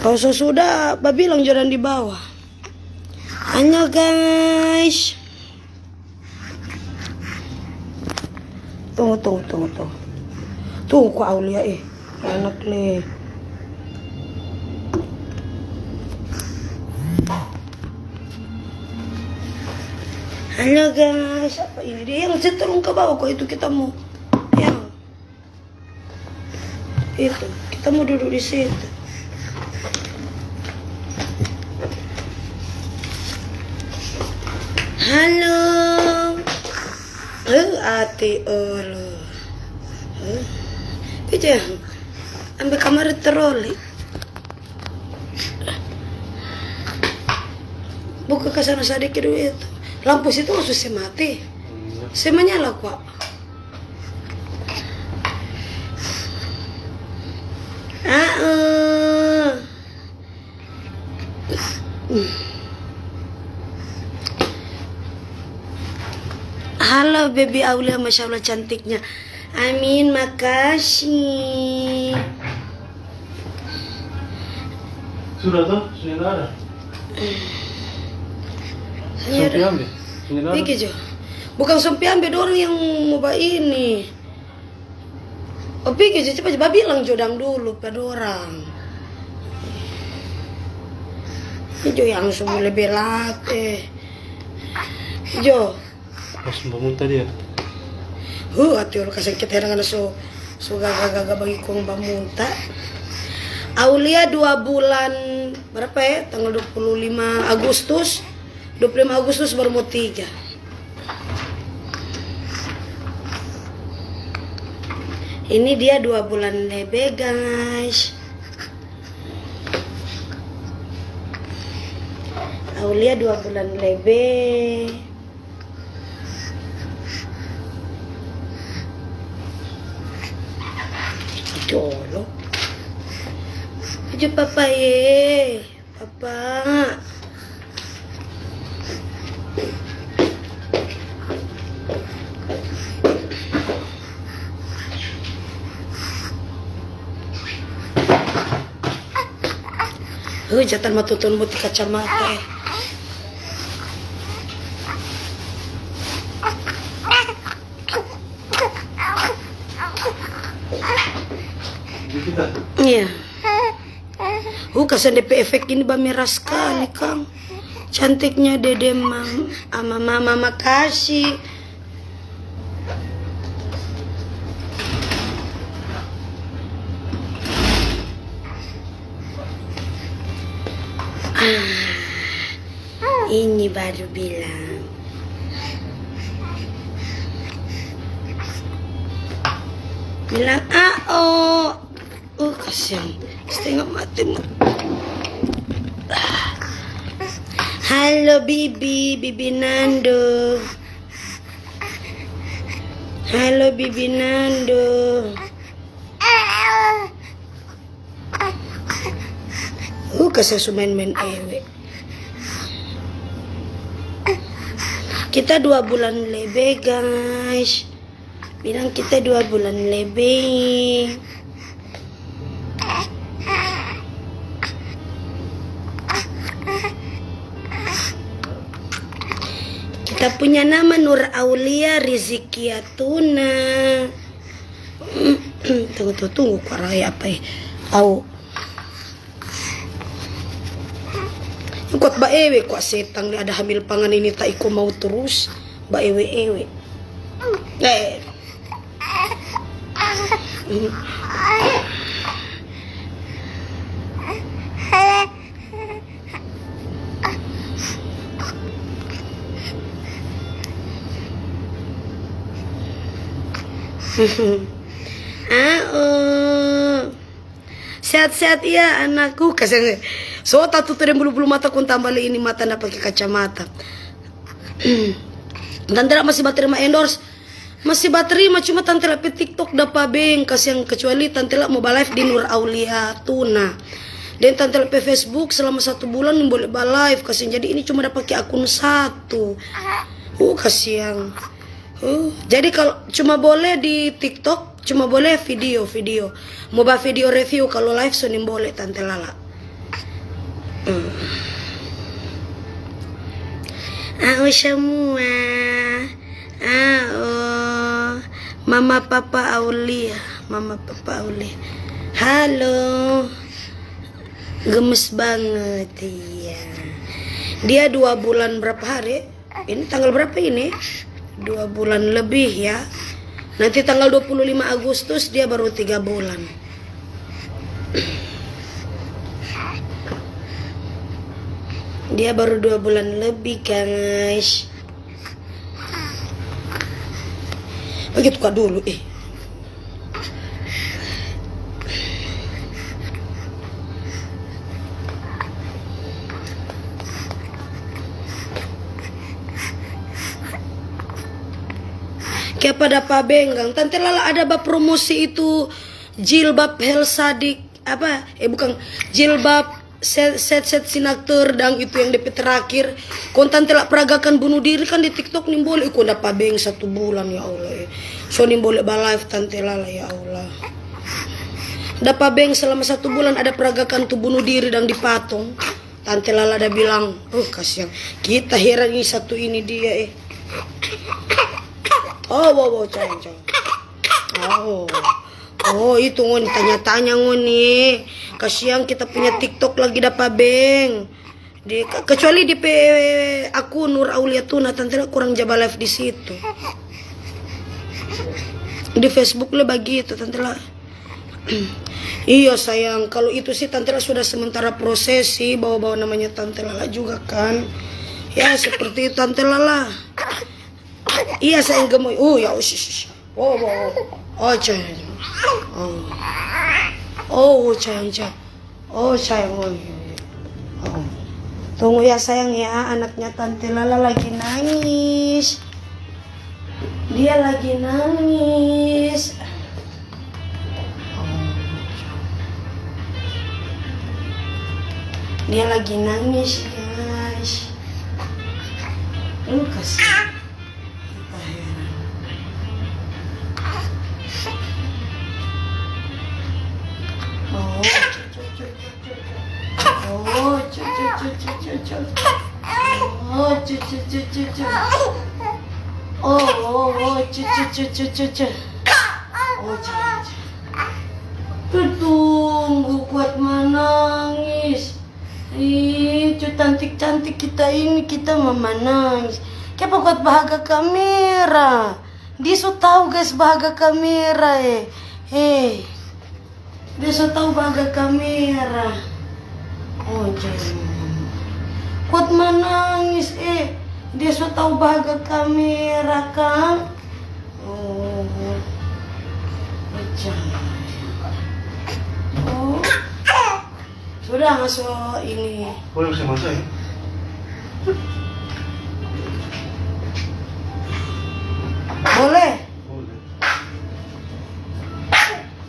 Kalau sudah, bilang jangan di bawah. Halo guys. Tunggu. Tunggu kok Aulia anak le. Halo guys, apa ini dia yang cenderung ke bawah kok itu kita mau yang itu kita mau duduk di situ. Halo, ati Allah, aja ambil kamar teroli, buka ke sana sedikit dulu itu. Lampu situ langsung mati, menyala kok. Halo baby Aulia, masya Allah cantiknya. Amin, makasih. Sudah ada. Iya, Jo. Bukan sampai ambil orang yang mau ini. Oh, pikir Jo, coba bilang jodang dulu pada orang. Ini Jo yang semua lebih latih. Jo. Pas bangun tadi ya. Hati orang kasih kita dengan so gaga bagi kong bamunta. Aulia 2 bulan berapa ya? Tanggal 25 Agustus. 25 Agustus baru mau 3. Ini dia 2 bulan lebih guys. Aulia 2 bulan lebih. Jolo. Ayo papa papa. Jatan matutun muti kacamata Iya. Kasan DP efek ini merah sekali Kang. Cantiknya dede sama mama, makasih. Ini baru bilang. Kasihan. Setengah mati. Halo Bibi Nando. Halo Bibi Nando. Kasihan sumain-main ewe. Kita 2 bulan lebih guys. Bilang kita 2 bulan lebih. Kita punya nama Nur Aulia Rizikiatuna. Tunggu kok raya apa ya? Kuat ba ewe kok setang ada hamil pangan ini tak iko mau terus ba ewe. Sehat-sehat ya anakku. Kasih so tatu terem bulu mata kun tambah ini mata ndak pakai kacamata. Tante masih terima endorse. Masih terima cuma Tante Lala TikTok dapat beng kasih yang kecuali Tante Lala mau live di Nur Aulia Tuna. Dan Tante Lala Facebook selama 1 bulan boleh live kasih. Jadi ini cuma dapat pakai akun 1. Kasih yang jadi kalau cuma boleh di TikTok, cuma boleh video. Mau video review, kalau live sonim boleh Tante Lala. Semua. Mama Papa Aulia. Halo. Gemes banget ya. Dia 2 bulan berapa hari? Ini tanggal berapa ini? 2 bulan lebih ya. Nanti tanggal 25 Agustus dia baru 3 bulan. Dia baru 2 bulan lebih guys. Begitu kak dulu Kayak pada Pak Benggang, Tante Lala ada promosi itu jilbab Helsadik bukan jilbab set sinakter dan itu yang DP terakhir. Kon Tante Lala peragakan bunuh diri kan di TikTok nih boleh. Ikut ada Pak Beng 1 bulan ya Allah. So nih boleh live Tante Lala ya Allah. Ada Pak Beng selama 1 bulan ada peragakan tuh bunuh diri dan dipatong. Tante Lala ada bilang, kasihan. Kita heran ini satu ini dia cang. Itu ngoni tanya-tanya ngoni. Kasihan kita punya TikTok lagi dapat Beng. Kecuali di aku Nur Aulia Tuna Tante kurang jaba live di situ. Di Facebook le begitu Tante Lala. Iya sayang, kalau itu sih Tante Lala sudah sementara prosesi bawa-bawa namanya Tante Lala juga kan. Ya seperti itu Tante Lala. Iya sayang gemoy. Ya ush. Sayang. Sayang. Tunggu ya sayang ya, anaknya Tante Lala lagi nangis. Dia lagi nangis. Dia lagi nangis guys. Kasih. Tunggu kuat menangis. Cantik-cantik kita ini kita mama nangis. Kenapa kuat bahagia kamera? Dia so tahu guys bahagia kamera dia so tahu bahagia kamera. Jangan kuat menangis dia so tahu bahagia kamera kan. Jangan. Sudah masuk ini. Boleh bisa masuk ya? Boleh.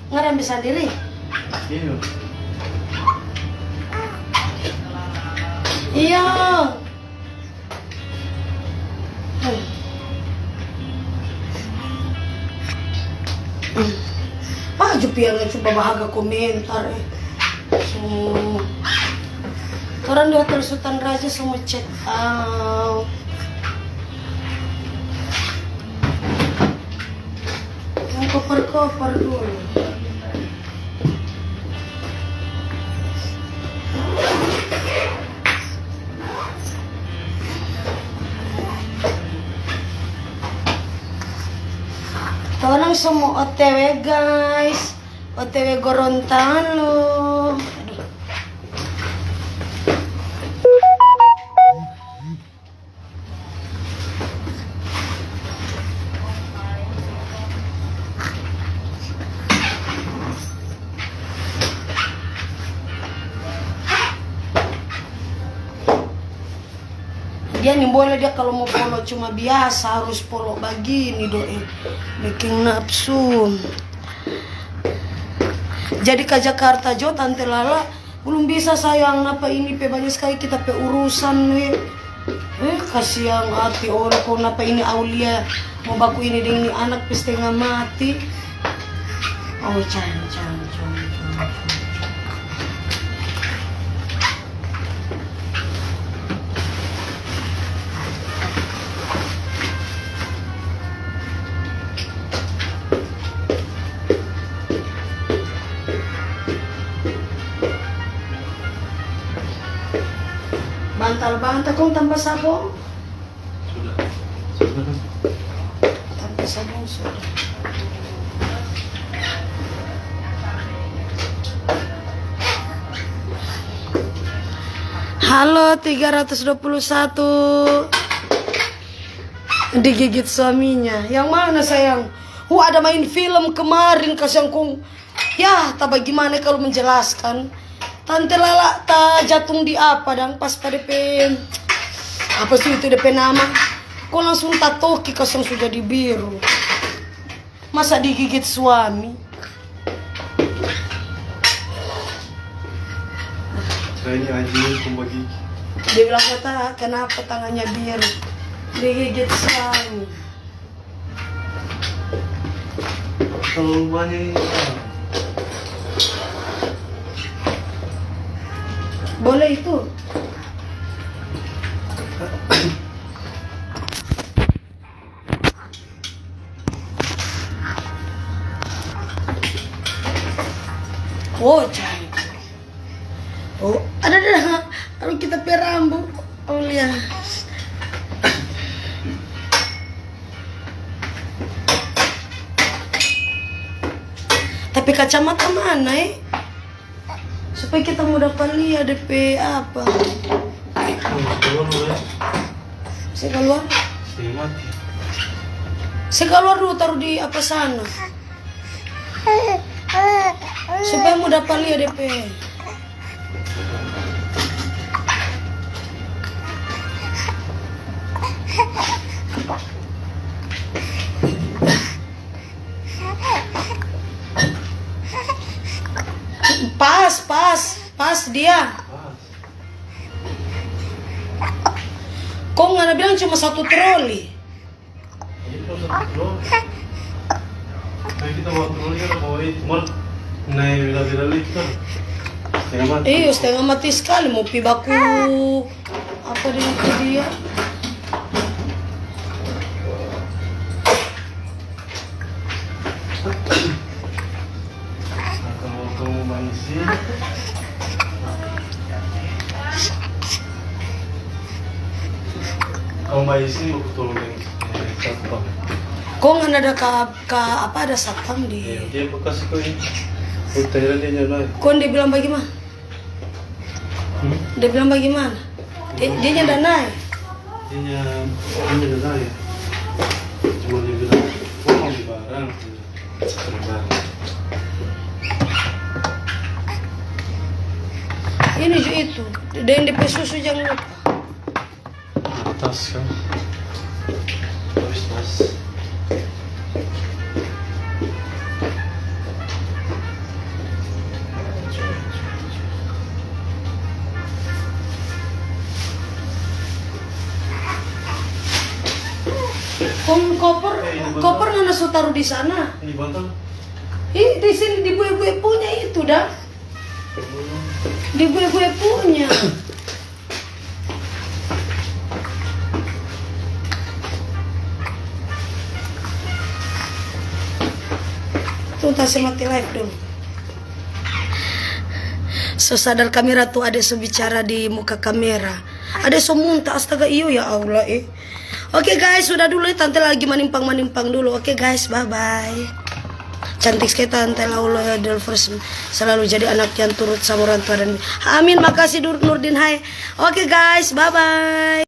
Nggak bisa diri. Iya. Jupian coba bahagia komentar orang di Hotel Sultan Raja semua check out. Yang koper-koper dulu. Orang semua OTW guys, OTW Gorontalo. Dia nih boleh dia kalau mau follow cuma biasa harus follow begini doi bikin nafsu. Jadi ke Jakarta Jo Tante Lala belum bisa sayang apa ini banyak sekali kita urusan kasihan hati orang kau napa ini Aulia mau baku ini dengan ini anak setengah mati. Jangan. Bantal-bantal kong tambah sabong. Sudah. Sudah kan? Tambah sabong sudah. Halo 321. Digigit suaminya. Yang mana sayang? Ada main film kemarin kasihan kong. Ya, tak bagaimana kalau menjelaskan. Tante Lala tak jatuh di apa dan pas pada DP. Apa sih itu DP nama? Kok langsung tatoki kasihan sudah di biru. Masa digigit suami? Kayaknya anjing pembagi. Dia bilang kata kenapa tangannya biru? Digigit suami. Terlalu banyak ini. Boleh itu. Oh, cantik. Oh, ada. Kalau kita perambu, Aulia. Tapi kacamata mana supaya kita mau dapat lihat DP apa. Keluar dulu ya. Saya keluar. Saya mati. Saya keluar dulu taruh di apa sana. Supaya mau dapat lihat DP. Pas dia. Kok nggak bilang cuma satu troli? Ini cuma satu troli. Kayak kita bawa troli kan bawa itu, cuma naik bila-bila itu kan. Setengah mati. Iya, setengah mati sekali mau pi baku apa dengan dia? Kalau kamu main sini. Kamu main sini aku tolong yang satpam. Kok nggak ada apa ada satpam di? Iya, dia bekas kau ini. Utara dia nyala. Kok dia bilang bagaimana? Dia bilang bagaimana? Dia nyada naik. Dia nyala ya. Cuma dia bilang, oh mau di barang. Barang. Ini juga itu. Dan DP susu jangan lupa. Atas kan. Habis tas. Koper nggak nasu taruh di sana. Ini bantal. Di sini di gue punya itu dah. Di gue punya. Tuh tasnya mati live dulu. So sadar kamera tuh ada sebicara di muka kamera. Ada semuntah astaga iyo ya Allah Oke guys, sudah dulu ya, Tante lagi manimpang dulu. Oke guys, bye bye. Cantik sekali Tante Lala Delvers, selalu jadi anak yang turut sama orang tua dan amin. Makasih Nurdin. Hai. Oke guys, bye bye.